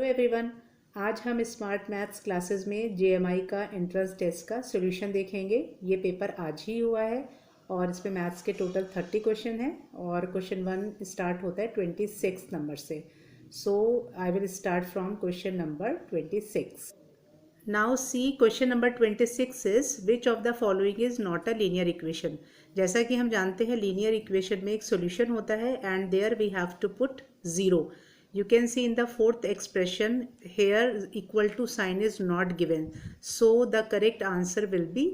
Hello everyone. आज हम smart maths classes में जेएमआई का एंट्रेंस टेस्ट का सॉल्यूशन देखेंगे। ये पेपर आज ही हुआ है और इसमें मैथ्स के टोटल 30 क्वेश्चन हैं और क्वेश्चन 1 स्टार्ट होता है 26 नंबर से। So I will start from question number 26। Now see question number 26 is which of the following is not a linear equation. जैसा कि हम जानते हैं लीनियर इक्वेशन में एक सॉल्यूशन होता है and there we have to put zero. You can see in the fourth expression here equal to sign is not given, so the correct answer will be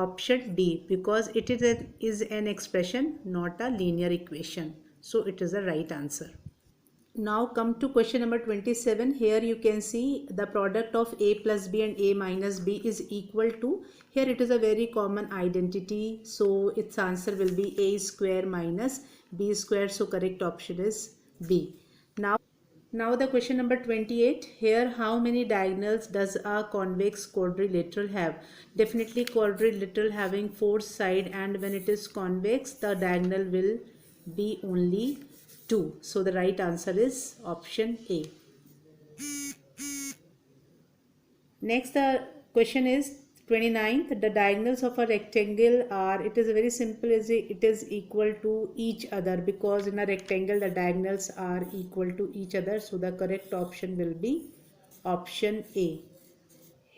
option D because it is an expression, not a linear equation, so it is the right answer. Now come to question number 27. Here you can see the product of a plus b and a minus b is equal to, here it is a very common identity, so its answer will be a square minus b square, so correct option is B. Now the question number 28. Here how many diagonals does a convex quadrilateral have? Definitely quadrilateral having 4 sides, and when it is convex the diagonal will be only 2. So the right answer is option A. Next the question is 29th. The diagonals of a rectangle are, it is very simple, it is equal to each other because in a rectangle the diagonals are equal to each other, so the correct option will be option A.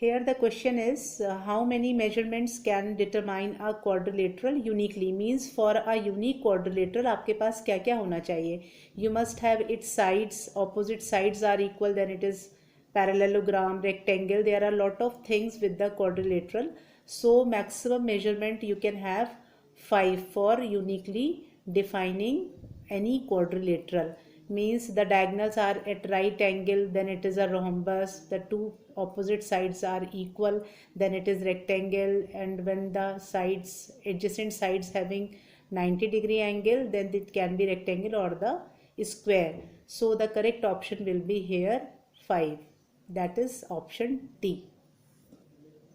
Here the question is how many measurements can determine a quadrilateral uniquely, means for a unique quadrilateral आपके पास क्या क्या होना चाहिए. You must have its sides, opposite sides are equal, then it is parallelogram, rectangle, there are a lot of things with the quadrilateral, so maximum measurement you can have 5 for uniquely defining any quadrilateral. Means the diagonals are at right angle, then it is a rhombus, the two opposite sides are equal, then it is rectangle, and when the sides, adjacent sides having 90-degree angle, then it can be rectangle or the square. So the correct option will be here 5, that is option D.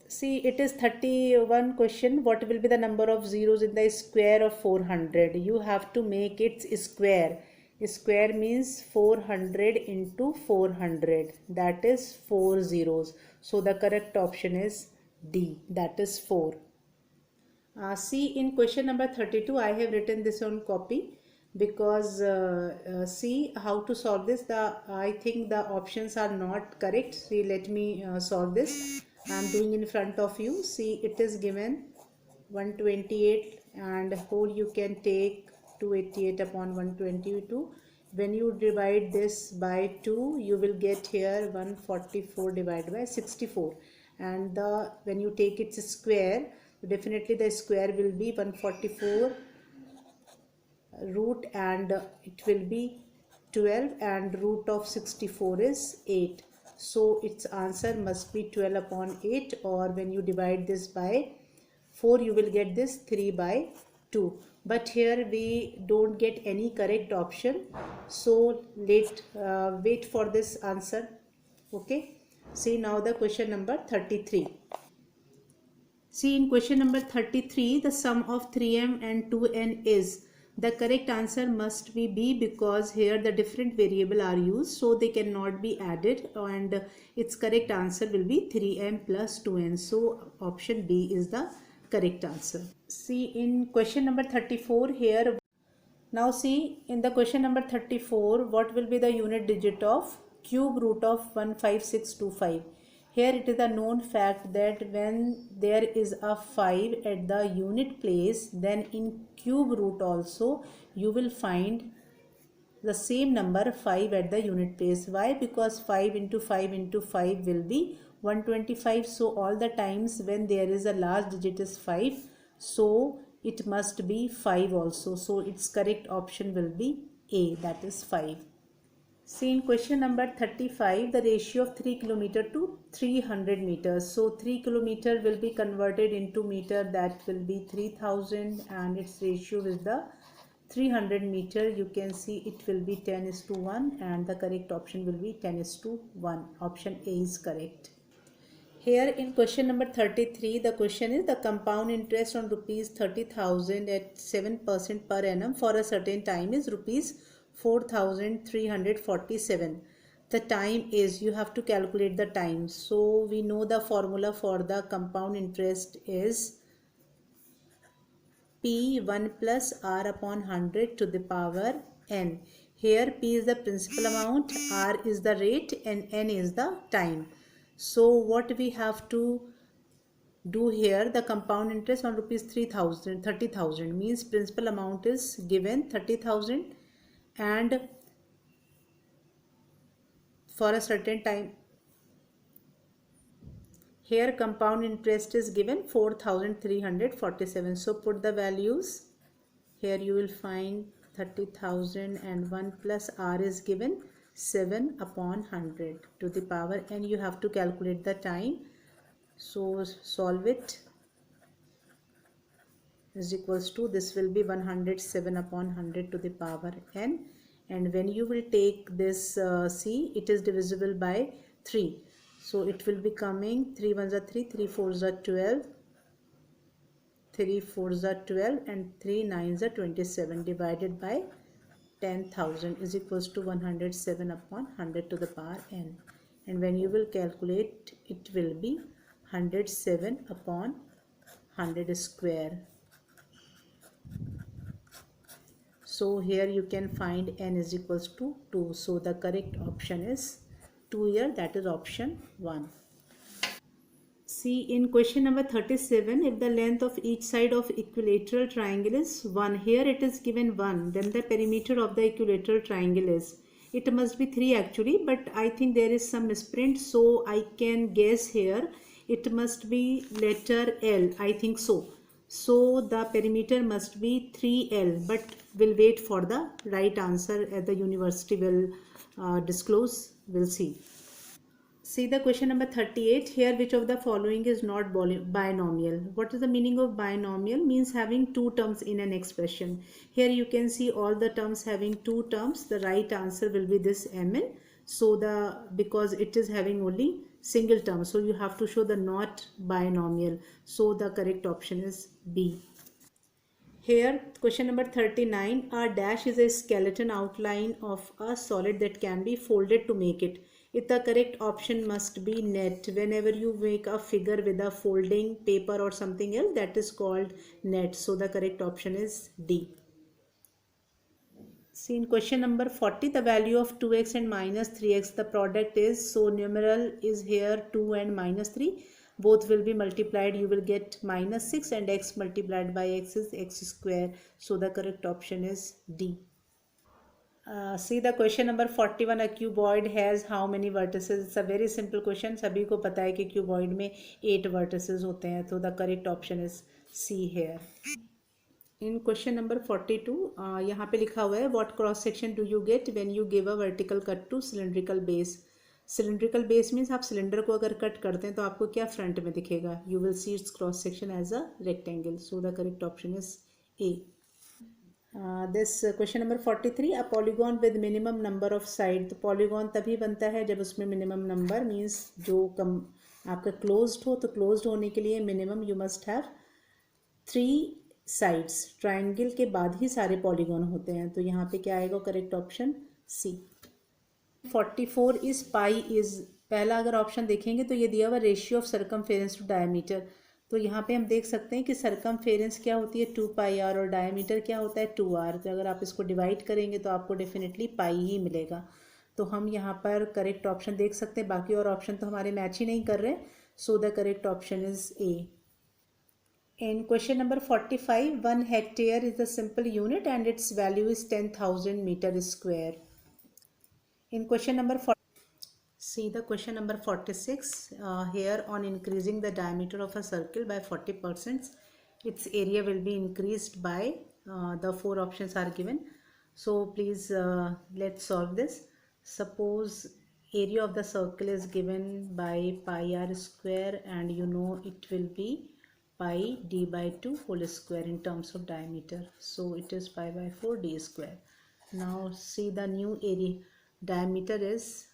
See, it is 31 question. What will be the number of zeros in the square of 400? You have to make it square. Square means 400 into 400, that is 4 zeros. So the correct option is D, that is 4. See, in question number 32 I have written this on copy because see how to solve this. I think the options are not correct. See, let me solve this. I am doing in front of you. See, it is given 128 and whole you can take 288 upon 122. When you divide this by 2 you will get here 144 divided by 64, and when you take its square, definitely the square will be 144 root and it will be 12, and root of 64 is 8, so its answer must be 12 upon 8, or when you divide this by 4 you will get this 3 by 2, but here we don't get any correct option, so wait for this answer. Okay, see now the question number 33. See, in question number 33 the sum of 3m and 2n is, the correct answer must be B because here the different variable are used, so they cannot be added, and its correct answer will be 3m plus 2n, so option B is the correct answer. See, in question number 34 here, now see in the question number 34 what will be the unit digit of cube root of 15625. Here it is a known fact that when there is a 5 at the unit place, then in cube root also you will find the same number 5 at the unit place. Why? Because 5 into 5 into 5 will be 125. So all the times when there is a last digit is 5, so it must be 5 also. So its correct option will be A, that is 5. See, in question number 35 the ratio of 3 kilometer to 300 meters. So 3 kilometer will be converted into meter, that will be 3000, and its ratio is the 300 meter. You can see it will be 10:1, and the correct option will be 10:1. Option A is correct. Here in question number 33 the question is the compound interest on rupees 30,000 at 7% per annum for a certain time is rupees 4,347. the time is, you have to calculate the time. So we know the formula for the compound interest is P1 plus R upon 100 to the power n. Here P is the principal amount, R is the rate, and n is the time. So what we have to do here, the compound interest on rupees 30,000 means principal amount is given 30,000, and for a certain time, here compound interest is given 4,347. So put the values. Here you will find 30,000 and 1 plus R is given 7 upon 100 to the power, and you have to calculate the time. So solve it, is equals to, this will be 107 upon 100 to the power n, and when you will take this C, it is divisible by 3. So it will be coming 3 1s are 3, 3 4s are 12, 3 4s are 12, and 3 9s are 27 divided by 10,000 is equals to 107 upon 100 to the power n, and when you will calculate, it will be 107 upon 100 square. So here you can find n is equals to 2. So the correct option is 2 here, that is option 1. See, in question number 37, if the length of each side of equilateral triangle is 1, here it is given 1, then the perimeter of the equilateral triangle is, it must be 3 actually, but I think there is some misprint, so I can guess here it must be letter L, I think so. So the perimeter must be 3L, but we'll wait for the right answer at the university will disclose, we'll see. See the question number 38 here, which of the following is not binomial? What is the meaning of binomial? Means having two terms in an expression. Here you can see all the terms having two terms. The right answer will be this Mn. So because it is having only single term, so you have to show the not binomial. So the correct option is B. Here, question number 39, a dash is a skeleton outline of a solid that can be folded to make it. If the correct option must be net. Whenever you make a figure with a folding paper or something else, that is called net. So the correct option is D. See, in question number 40, the value of 2x and minus 3x, the product is, so numeral is here 2 and minus 3. Both will be multiplied, you will get minus 6, and x multiplied by x is x square. So the correct option is D. See the question number 41, a cuboid has how many vertices? It's a very simple question. सभी को पता है कि cuboid में 8 vertices होते हैं. So the correct option is C here. In question number 42, यहाँ पे लिखा हुआ है what cross section do you get when you give a vertical cut to cylindrical base? Cylindrical base means आप सिलेंडर को अगर कट करते हैं तो आपको क्या फ्रंट में दिखेगा? You will see its cross section as a rectangle. So the correct option is A. This question number 43, a polygon with minimum number of side. तो polygon तभी बनता है जब उसमें minimum number means जो कम आपका closed हो, तो closed होने के लिए minimum you must have 3 sides. Triangle के बाद ही सारे polygon होते हैं, तो यहाँ पे क्या आएगा correct option C. 44 is pi is, पहला अगर ऑप्शन देखेंगे तो ये दिया हुआ ratio of circumference to diameter. तो यहाँ पे हम देख सकते हैं कि सर्कमफेरेंस क्या होती है 2 पाई आर और डायमीटर क्या होता है 2 आर. तो अगर आप इसको डिवाइड करेंगे तो आपको डेफिनेटली पाई ही मिलेगा. तो हम यहाँ पर करेक्ट ऑप्शन देख सकते हैं, बाकी और ऑप्शन तो हमारे मैच ही नहीं कर रहे. सो the correct option is a. In question number 45, 1 hectare is a simple unit and its value is 10,000 meter square. In question number 40, see the question number 46, here on increasing the diameter of a circle by 40%, its area will be increased by, the 4 options are given. So please let's solve this. Suppose area of the circle is given by pi r square, and you know it will be pi d by 2 whole square in terms of diameter. So it is pi by 4 d square. Now see the new area. Diameter is,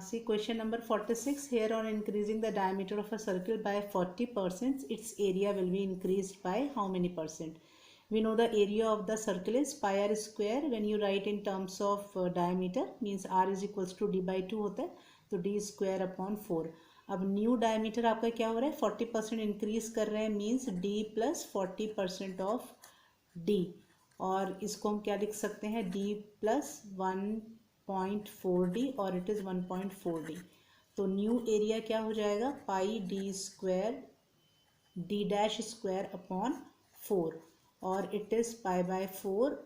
see question number 46, here on increasing the diameter of a circle by 40%, its area will be increased by how many percent? We know the area of the circle is pi r square. When you write in terms of diameter, means r is equals to d by 2 होता है, तो d square upon 4. अब new diameter आपका क्या हो रहा है, 40% increase कर रहे हैं, means d plus 40% of d, और इसको हम क्या लिख सकते हैं, d प्लस 1.4d, और इट इज़ 1.4d. तो न्यू एरिया क्या हो जाएगा, pi D square d dash square upon 4, और it is pi by 4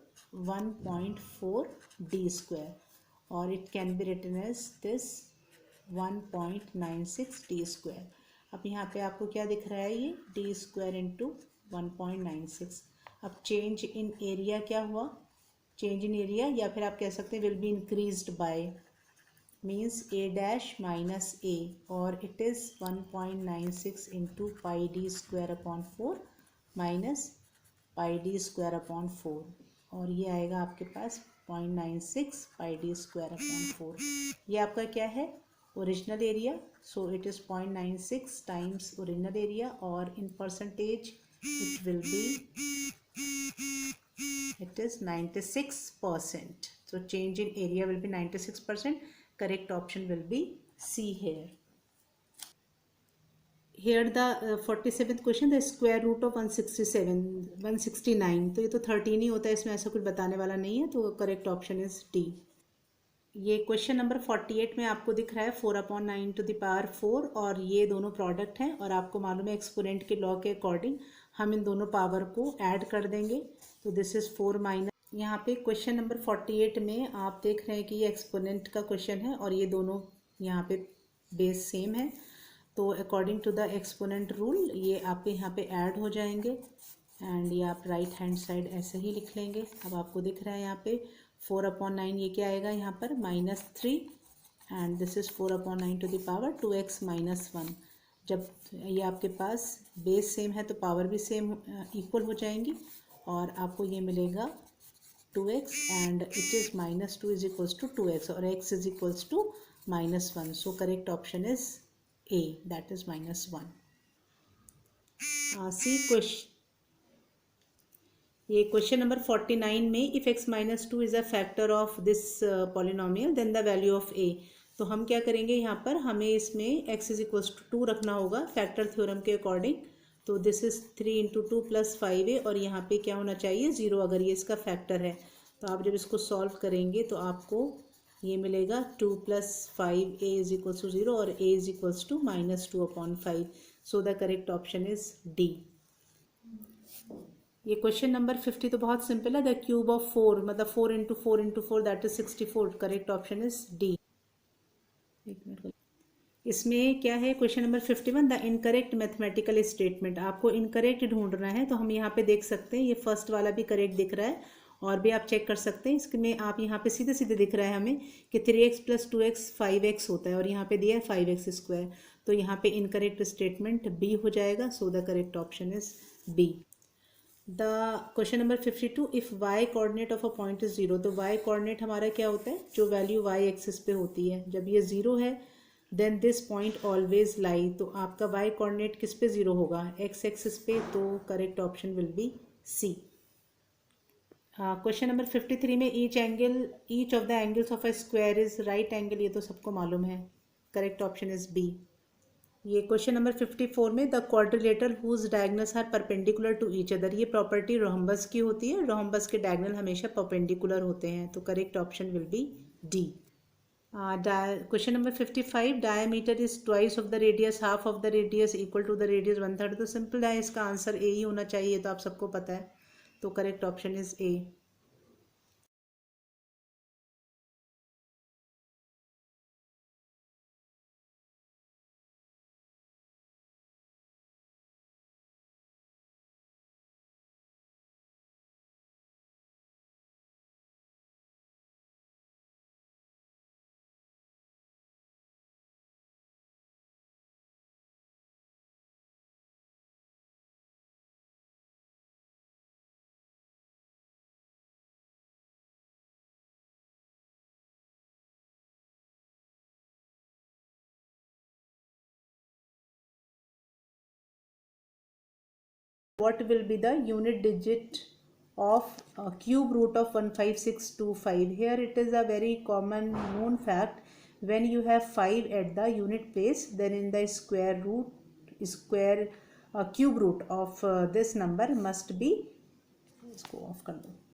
1.4 d square, और it can be written as this 1.96 d square. अब यहाँ पे आपको क्या दिख रहा है, ये d square into 1.96. अब चेंज इन एरिया क्या हुआ, चेंज इन एरिया, या फिर आप कह सकते हैं will be increased by, means a dash minus a, or it is 1.96 into pi d square upon 4 minus pi d square upon 4, और ये आएगा आपके पास 0.96 pi d square upon 4. ये आपका क्या है, original area, so it is 0.96 times original area, और in percentage it will be, it is 96%. So change in area will be 96%. Correct option will be C here. Here the 47th question, the square root of 169. तो ये तो 13 ही होता है, इसमें ऐसा कुछ बताने वाला नहीं है, तो करेक्ट ऑप्शन इज D. ये क्वेश्चन नंबर 48 में आपको दिख रहा है 4/9 टू द पावर 4, और ये दोनों प्रोडक्ट हैं, और आपको मालूम है एक्सपोनेंट के लॉ के अकॉर्डिंग हम इन दोनों पावर को ऐड कर देंगे, तो दिस इज़ 4 माइनस. यहाँ पे क्वेश्चन नंबर 48 में आप देख रहे हैं कि ये एक्सपोनेंट का क्वेश्चन है, और ये दोनों यहाँ पे बेस सेम है, तो according to the exponent rule ये आपके यहाँ पे ऐड हो जाएंगे, एंड ये आप राइट हैंड साइड ऐसे ही लिख लेंगे. अब आपको दिख रहा है यहाँ पे 4/9, ये क्या आएगा यहाँ पर -3, and this is 4/9 to the power 2x minus 1. जब ये आपके पास बेस सेम है तो पावर भी सेम इक्वल हो जाएंगी, और आपको ये मिलेगा 2x, and it is -2 is equals to 2x, और x is equals to -1. So correct option is A, that is -1. See question, ये क्वेश्चन नंबर 49 में if x minus 2 is a factor of this polynomial then the value of a. तो हम क्या करेंगे, यहाँ पर हमें इसमें x इज इक्वल्स टू 2 रखना होगा फैक्टर थ्योरम के अकॉर्डिंग. तो this is 3 into 2 plus 5a, और यहाँ पे क्या होना चाहिए, 0, अगर ये इसका फैक्टर है. तो आप जब इसको सॉल्व करेंगे तो आपको ये मिलेगा 2 plus 5a is equals to 0, और a is equals to -2/5. So the correct option is D. ये क्वेश्चन नंबर 50 तो बहुत सिंपल है, द क्यूब ऑफ 4, मतलब 4 into 4 into 4 that is 64. Correct option is D. एक मिनट, इसमें क्या है, question number 51, the incorrect mathematical statement. आपको इनकरेक्ट ढूंढना है, तो हम यहाँ पे देख सकते हैं ये फर्स्ट वाला भी करेक्ट दिख रहा है, और भी आप चेक कर सकते हैं. इसमें आप यहाँ पे सीधे सीधे दिख रहा है हमें कि 3x प्लस 2x 5x होता है, और यहाँ पे दिया है 5x स्क्वायर, तो यहाँ पे इनकरेक्ट स्टेटमेंट B हो जाएगा. सो the correct option is B. The question number 52, if y coordinate of a point is 0. तो y कोऑर्डिनेट हमारा क्या होता है, जो वैल्यू y एक्सिस पे होती है, जब ये 0 है then this point always lie. तो आपका y कोऑर्डिनेट किस पे 0 होगा, x एक्सिस पे, तो correct option will be C. Question number 53 में each of the angles of a square is right angle. ये तो सबको मालूम है, करेक्ट ऑप्शन इज B. ये क्वेश्चन नंबर 54 में the quadrilateral whose diagonals are perpendicular to each other. ये property rhombus की होती है, रोहम्बस के डायगोनल हमेशा परपेंडिकुलर होते हैं, तो correct option will be D. Question number 55, diameter is twice of the radius, half of the radius equal to the radius 1/3. तो सिंपल है, इसका आंसर A ही होना चाहिए, तो आप सबको पता है, तो correct option is A. What will be the unit digit of cube root of 15625. Here it is a very common known fact, when you have 5 at the unit place, then in the cube root of this number must be, इसको of कर दो,